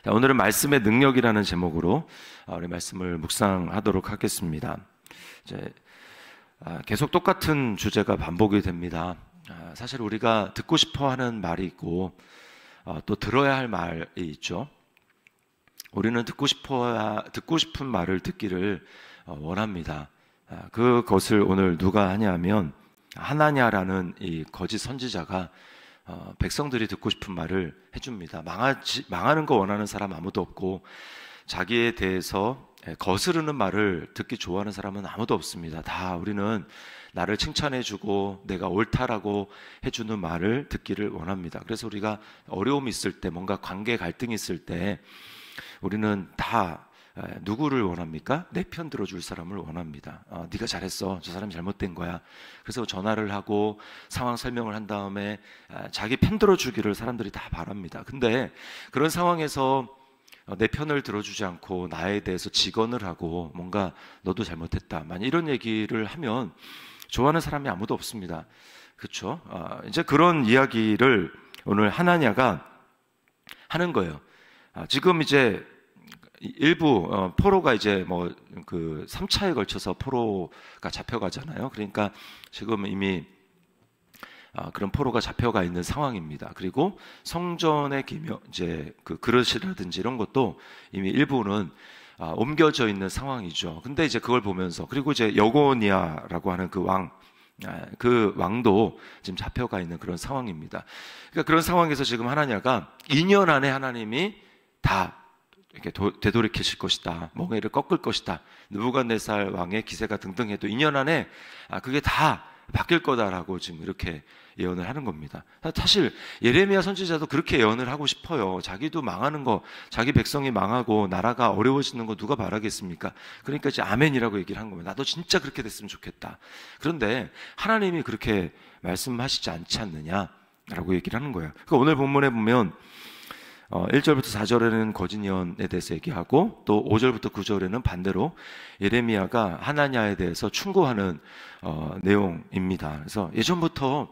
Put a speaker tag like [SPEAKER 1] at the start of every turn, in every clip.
[SPEAKER 1] 자, 오늘은 말씀의 능력이라는 제목으로 우리 말씀을 묵상하도록 하겠습니다. 이제 계속 똑같은 주제가 반복이 됩니다. 사실 우리가 듣고 싶어 하는 말이 있고 또 들어야 할 말이 있죠. 우리는 듣고 싶은 말을 듣기를 원합니다. 그것을 오늘 누가 하냐면 하나냐라는 이 거짓 선지자가 백성들이 듣고 싶은 말을 해줍니다. 망하는 거 원하는 사람 아무도 없고 자기에 대해서 거스르는 말을 듣기 좋아하는 사람은 아무도 없습니다. 다 우리는 나를 칭찬해주고 내가 옳다라고 해주는 말을 듣기를 원합니다. 그래서 우리가 어려움이 있을 때, 뭔가 관계 갈등이 있을 때 우리는 다 누구를 원합니까? 내 편 들어줄 사람을 원합니다. 네가 잘했어, 저 사람이 잘못된 거야. 그래서 전화를 하고 상황 설명을 한 다음에 자기 편 들어주기를 사람들이 다 바랍니다. 근데 그런 상황에서 내 편을 들어주지 않고 나에 대해서 직언을 하고 뭔가 너도 잘못했다, 만약 이런 얘기를 하면 좋아하는 사람이 아무도 없습니다. 그렇죠? 이제 그런 이야기를 오늘 하나냐가 하는 거예요. 지금 이제 일부 포로가 이제 뭐 그 3차에 걸쳐서 포로가 잡혀가잖아요. 그러니까 지금 이미 그런 포로가 잡혀가 있는 상황입니다. 그리고 성전의 기묘 이제 그 그릇이라든지 이런 것도 이미 일부는 옮겨져 있는 상황이죠. 근데 이제 그걸 보면서, 그리고 이제 여고니아라고 하는 그 왕도 지금 잡혀가 있는 그런 상황입니다. 그러니까 그런 상황에서 지금 하나냐가 2년 안에 하나님이 다 이렇게 되돌이키실 것이다, 멍에를 꺾을 것이다, 느부갓네살 왕의 기세가 등등해도 2년 안에 그게 다 바뀔 거다라고 지금 이렇게 예언을 하는 겁니다. 사실 예레미야 선지자도 그렇게 예언을 하고 싶어요. 자기도 망하는 거, 자기 백성이 망하고 나라가 어려워지는 거 누가 바라겠습니까? 그러니까 이제 아멘이라고 얘기를 한 겁니다. 나도 진짜 그렇게 됐으면 좋겠다. 그런데 하나님이 그렇게 말씀하시지 않지 않느냐라고 얘기를 하는 거예요. 그러니까 오늘 본문에 보면 1절부터 4절에는 거짓 예언에 대해서 얘기하고, 또 5절부터 9절에는 반대로 예레미야가 하나냐에 대해서 충고하는 내용입니다. 그래서 예전부터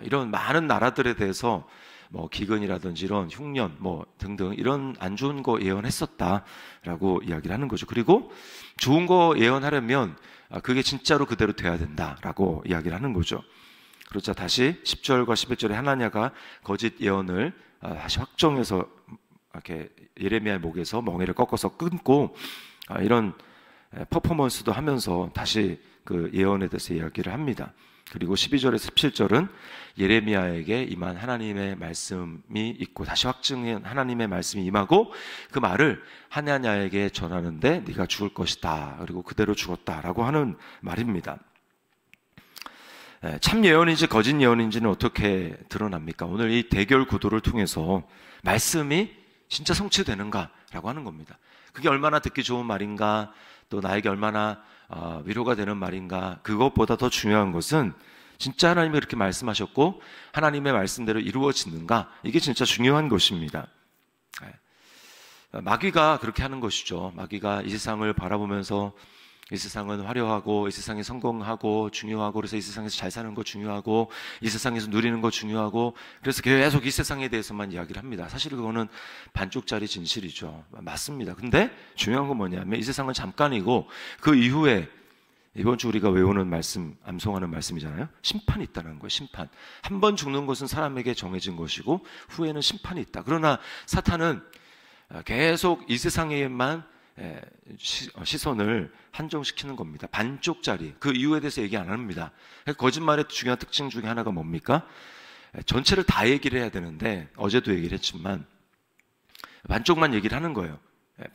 [SPEAKER 1] 이런 많은 나라들에 대해서 뭐 기근이라든지 이런 흉년 뭐 등등 이런 안 좋은 거 예언했었다라고 이야기를 하는 거죠. 그리고 좋은 거 예언하려면 그게 진짜로 그대로 돼야 된다라고 이야기를 하는 거죠. 그렇자 다시 10절과 11절에 하나냐가 거짓 예언을 다시 확정해서 이렇게 예레미야의 목에서 멍에를 꺾어서 끊고 이런 퍼포먼스도 하면서 다시 그 예언에 대해서 이야기를 합니다. 그리고 12절에서 17절은 예레미야에게 임한 하나님의 말씀이 있고, 다시 확증한 하나님의 말씀이 임하고 그 말을 하나냐에게 전하는데 네가 죽을 것이다, 그리고 그대로 죽었다라고 하는 말입니다. 참 예언인지 거짓 예언인지는 어떻게 드러납니까? 오늘 이 대결 구도를 통해서 말씀이 진짜 성취되는가라고 하는 겁니다. 그게 얼마나 듣기 좋은 말인가, 또 나에게 얼마나 위로가 되는 말인가, 그것보다 더 중요한 것은 진짜 하나님이 그렇게 말씀하셨고 하나님의 말씀대로 이루어지는가, 이게 진짜 중요한 것입니다. 마귀가 그렇게 하는 것이죠. 마귀가 이 세상을 바라보면서 이 세상은 화려하고 이 세상이 성공하고 중요하고, 그래서 이 세상에서 잘 사는 거 중요하고 이 세상에서 누리는 거 중요하고, 그래서 계속 이 세상에 대해서만 이야기를 합니다. 사실 그거는 반쪽짜리 진실이죠. 맞습니다. 근데 중요한 건 뭐냐면 이 세상은 잠깐이고 그 이후에 이번 주 우리가 외우는 말씀, 암송하는 말씀이잖아요. 심판이 있다는 거예요. 심판. 한 번 죽는 것은 사람에게 정해진 것이고 후에는 심판이 있다. 그러나 사탄은 계속 이 세상에만 시선을 한정시키는 겁니다. 반쪽짜리. 그 이유에 대해서 얘기 안 합니다. 거짓말의 중요한 특징 중에 하나가 뭡니까? 전체를 다 얘기를 해야 되는데, 어제도 얘기를 했지만 반쪽만 얘기를 하는 거예요.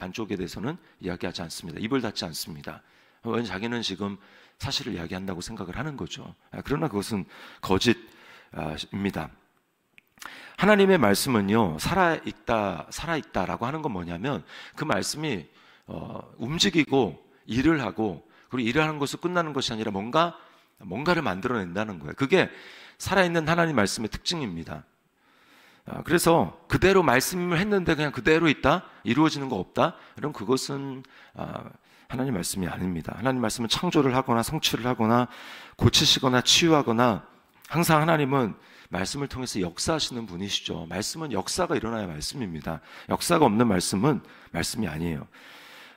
[SPEAKER 1] 반쪽에 대해서는 이야기하지 않습니다. 입을 닫지 않습니다. 왜냐하면 자기는 지금 사실을 이야기한다고 생각을 하는 거죠. 그러나 그것은 거짓입니다. 하나님의 말씀은요, 살아있다라고 하는 건 뭐냐면 그 말씀이 움직이고 일을 하고, 그리고 일을 하는 것으로 끝나는 것이 아니라 뭔가를 만들어낸다는 거예요. 그게 살아있는 하나님 말씀의 특징입니다. 그래서 그대로 말씀을 했는데 그냥 그대로 있다, 이루어지는 거 없다, 그럼 그것은 하나님 말씀이 아닙니다. 하나님 말씀은 창조를 하거나 성취를 하거나 고치시거나 치유하거나, 항상 하나님은 말씀을 통해서 역사하시는 분이시죠. 말씀은 역사가 일어나야 말씀입니다. 역사가 없는 말씀은 말씀이 아니에요.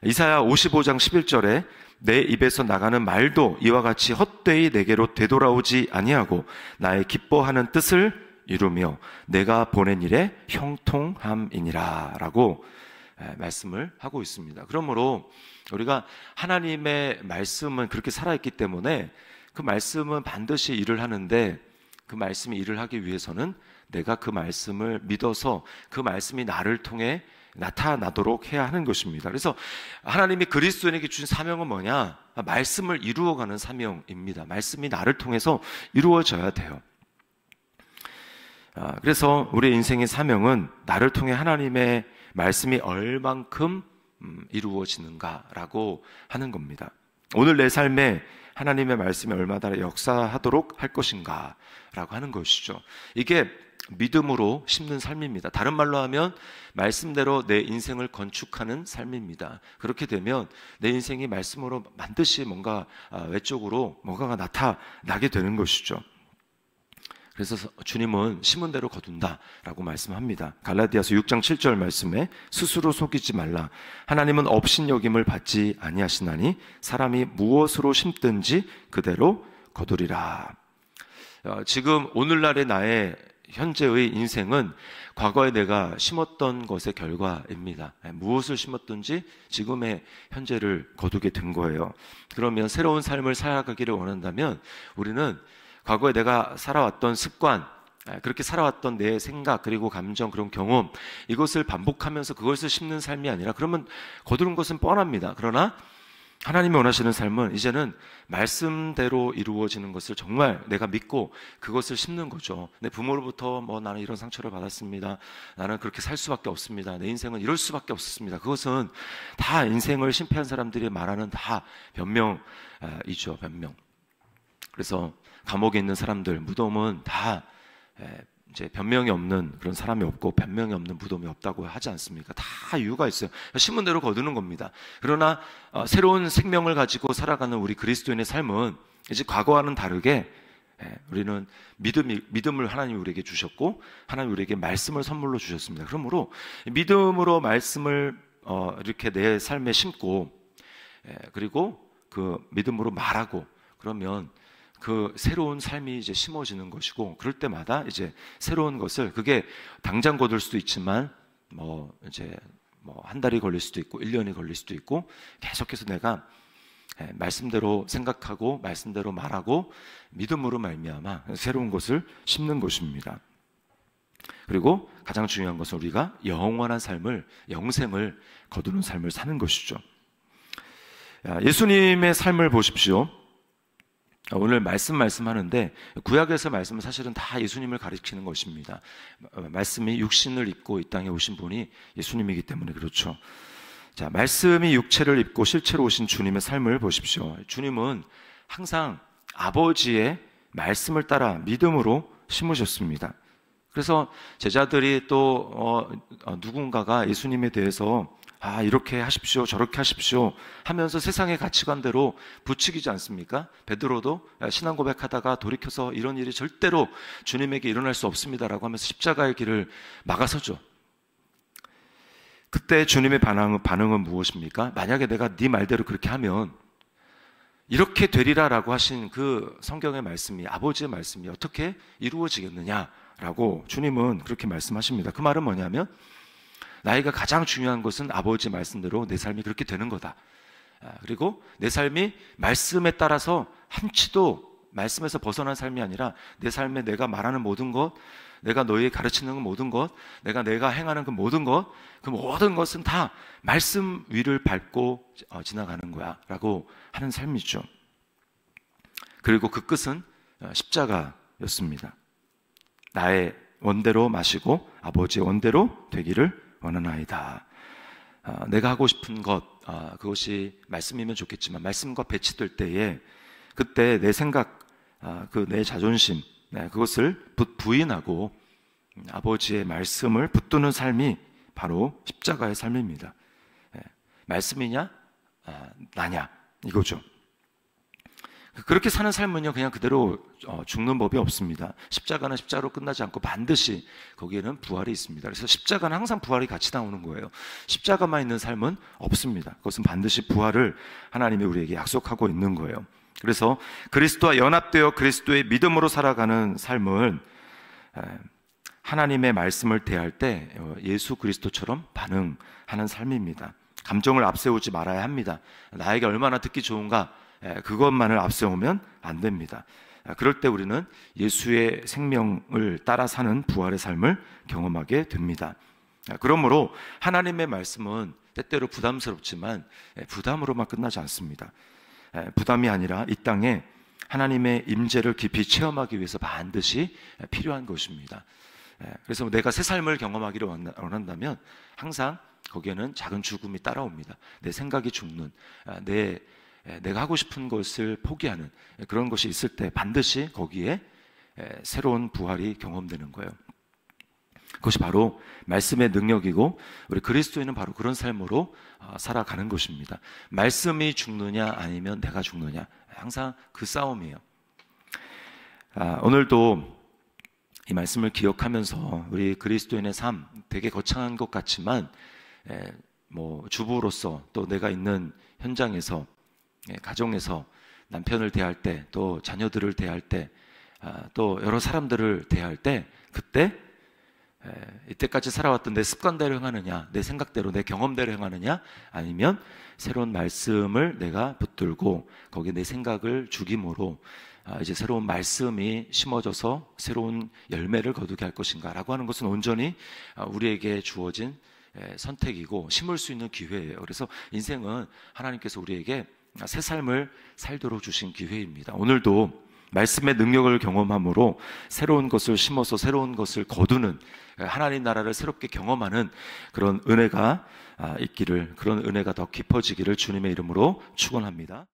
[SPEAKER 1] 이사야 55장 11절에 내 입에서 나가는 말도 이와 같이 헛되이 내게로 되돌아오지 아니하고 나의 기뻐하는 뜻을 이루며 내가 보낸 일에 형통함이니라 라고 말씀을 하고 있습니다. 그러므로 우리가 하나님의 말씀은 그렇게 살아있기 때문에 그 말씀은 반드시 일을 하는데, 그 말씀이 일을 하기 위해서는 내가 그 말씀을 믿어서 그 말씀이 나를 통해 나타나도록 해야 하는 것입니다. 그래서 하나님이 그리스도인에게 주신 사명은 뭐냐? 말씀을 이루어가는 사명입니다. 말씀이 나를 통해서 이루어져야 돼요. 그래서 우리의 인생의 사명은 나를 통해 하나님의 말씀이 얼만큼 이루어지는가라고 하는 겁니다. 오늘 내 삶에 하나님의 말씀이 얼마나 역사하도록 할 것인가 라고 하는 것이죠. 이게 믿음으로 심는 삶입니다. 다른 말로 하면 말씀대로 내 인생을 건축하는 삶입니다. 그렇게 되면 내 인생이 말씀으로 반드시 뭔가 외적으로 뭔가가 나타나게 되는 것이죠. 그래서 주님은 심은 대로 거둔다라고 말씀합니다. 갈라디아서 6장 7절 말씀에 스스로 속이지 말라. 하나님은 업신여김을 받지 아니하시나니 사람이 무엇으로 심든지 그대로 거두리라. 지금 오늘날의 나의 현재의 인생은 과거에 내가 심었던 것의 결과입니다. 무엇을 심었든지 지금의 현재를 거두게 된 거예요. 그러면 새로운 삶을 살아가기를 원한다면 우리는 과거에 내가 살아왔던 습관, 그렇게 살아왔던 내 생각, 그리고 감정, 그런 경험, 이것을 반복하면서 그것을 심는 삶이 아니라, 그러면 거두는 것은 뻔합니다. 그러나 하나님이 원하시는 삶은 이제는 말씀대로 이루어지는 것을 정말 내가 믿고 그것을 심는 거죠. 내 부모로부터 나는 이런 상처를 받았습니다. 나는 그렇게 살 수밖에 없습니다. 내 인생은 이럴 수밖에 없었습니다. 그것은 다 인생을 실패한 사람들이 말하는 다 변명이죠. 변명. 그래서 감옥에 있는 사람들, 무덤은 다 이제 변명이 없는 그런 사람이 없고 변명이 없는 무덤이 없다고 하지 않습니까? 다 이유가 있어요. 심은 대로 거두는 겁니다. 그러나 새로운 생명을 가지고 살아가는 우리 그리스도인의 삶은 이제 과거와는 다르게 우리는 믿음을 하나님이 우리에게 주셨고 하나님이 우리에게 말씀을 선물로 주셨습니다. 그러므로 믿음으로 말씀을 이렇게 내 삶에 심고 그리고 그 믿음으로 말하고 그러면 그 새로운 삶이 이제 심어지는 것이고, 그럴 때마다 이제 새로운 것을, 그게 당장 거둘 수도 있지만 이제 한 달이 걸릴 수도 있고 1년이 걸릴 수도 있고, 계속해서 내가 말씀대로 생각하고 말씀대로 말하고 믿음으로 말미암아 새로운 것을 심는 것입니다. 그리고 가장 중요한 것은 우리가 영원한 삶을, 영생을 거두는 삶을 사는 것이죠. 예수님의 삶을 보십시오. 오늘 말씀하는데 구약에서 말씀은 사실은 다 예수님을 가리키는 것입니다. 말씀이 육신을 입고 이 땅에 오신 분이 예수님이기 때문에 그렇죠. 자, 말씀이 육체를 입고 실체로 오신 주님의 삶을 보십시오. 주님은 항상 아버지의 말씀을 따라 믿음으로 심으셨습니다. 그래서 제자들이 또 누군가가 예수님에 대해서 이렇게 하십시오, 저렇게 하십시오 하면서 세상의 가치관대로 부추기지 않습니까? 베드로도 신앙 고백하다가 돌이켜서 이런 일이 절대로 주님에게 일어날 수 없습니다라고 하면서 십자가의 길을 막아서죠. 그때 주님의 반응은 무엇입니까? 만약에 내가 네 말대로 그렇게 하면 이렇게 되리라라고 하신 그 성경의 말씀이, 아버지의 말씀이 어떻게 이루어지겠느냐라고 주님은 그렇게 말씀하십니다. 그 말은 뭐냐면 나이가 가장 중요한 것은 아버지 말씀대로 내 삶이 그렇게 되는 거다. 그리고 내 삶이 말씀에 따라서 한치도 말씀에서 벗어난 삶이 아니라 내 삶에 내가 말하는 모든 것, 내가 너희에 가르치는 모든 것, 내가 행하는 그 모든 것은 다 말씀 위를 밟고 지나가는 거야 라고 하는 삶이죠. 그리고 그 끝은 십자가였습니다. 나의 원대로 마시고 아버지의 원대로 되기를 원하나이다. 내가 하고 싶은 것, 그것이 말씀이면 좋겠지만 말씀과 배치될 때에 그때 내 생각, 내 자존심, 그것을 부인하고 아버지의 말씀을 붙드는 삶이 바로 십자가의 삶입니다. 말씀이냐 나냐 이거죠. 그렇게 사는 삶은요, 그냥 그대로 죽는 법이 없습니다. 십자가는 십자가로 끝나지 않고 반드시 거기에는 부활이 있습니다. 그래서 십자가는 항상 부활이 같이 나오는 거예요. 십자가만 있는 삶은 없습니다. 그것은 반드시 부활을 하나님이 우리에게 약속하고 있는 거예요. 그래서 그리스도와 연합되어 그리스도의 믿음으로 살아가는 삶은 하나님의 말씀을 대할 때 예수 그리스도처럼 반응하는 삶입니다. 감정을 앞세우지 말아야 합니다. 나에게 얼마나 듣기 좋은가, 그것만을 앞세우면 안 됩니다. 그럴 때 우리는 예수의 생명을 따라 사는 부활의 삶을 경험하게 됩니다. 그러므로 하나님의 말씀은 때때로 부담스럽지만 부담으로만 끝나지 않습니다. 부담이 아니라 이 땅에 하나님의 임재를 깊이 체험하기 위해서 반드시 필요한 것입니다. 그래서 내가 새 삶을 경험하기를 원한다면 항상 거기에는 작은 죽음이 따라옵니다. 내 생각이 죽는, 내가 하고 싶은 것을 포기하는 그런 것이 있을 때 반드시 거기에 새로운 부활이 경험되는 거예요. 그것이 바로 말씀의 능력이고 우리 그리스도인은 바로 그런 삶으로 살아가는 것입니다. 말씀이 죽느냐 아니면 내가 죽느냐, 항상 그 싸움이에요. 오늘도 이 말씀을 기억하면서 우리 그리스도인의 삶 되게 거창한 것 같지만 주부로서 또 내가 있는 현장에서, 가정에서 남편을 대할 때, 또 자녀들을 대할 때, 또 여러 사람들을 대할 때, 그때 이때까지 살아왔던 내 습관대로 행하느냐, 내 생각대로, 내 경험대로 행하느냐, 아니면 새로운 말씀을 내가 붙들고 거기에 내 생각을 죽임으로 이제 새로운 말씀이 심어져서 새로운 열매를 거두게 할 것인가 라고 하는 것은 온전히 우리에게 주어진 선택이고 심을 수 있는 기회예요. 그래서 인생은 하나님께서 우리에게 새 삶을 살도록 주신 기회입니다. 오늘도 말씀의 능력을 경험함으로 새로운 것을 심어서 새로운 것을 거두는, 하나님 나라를 새롭게 경험하는 그런 은혜가 있기를, 그런 은혜가 더 깊어지기를 주님의 이름으로 축원합니다.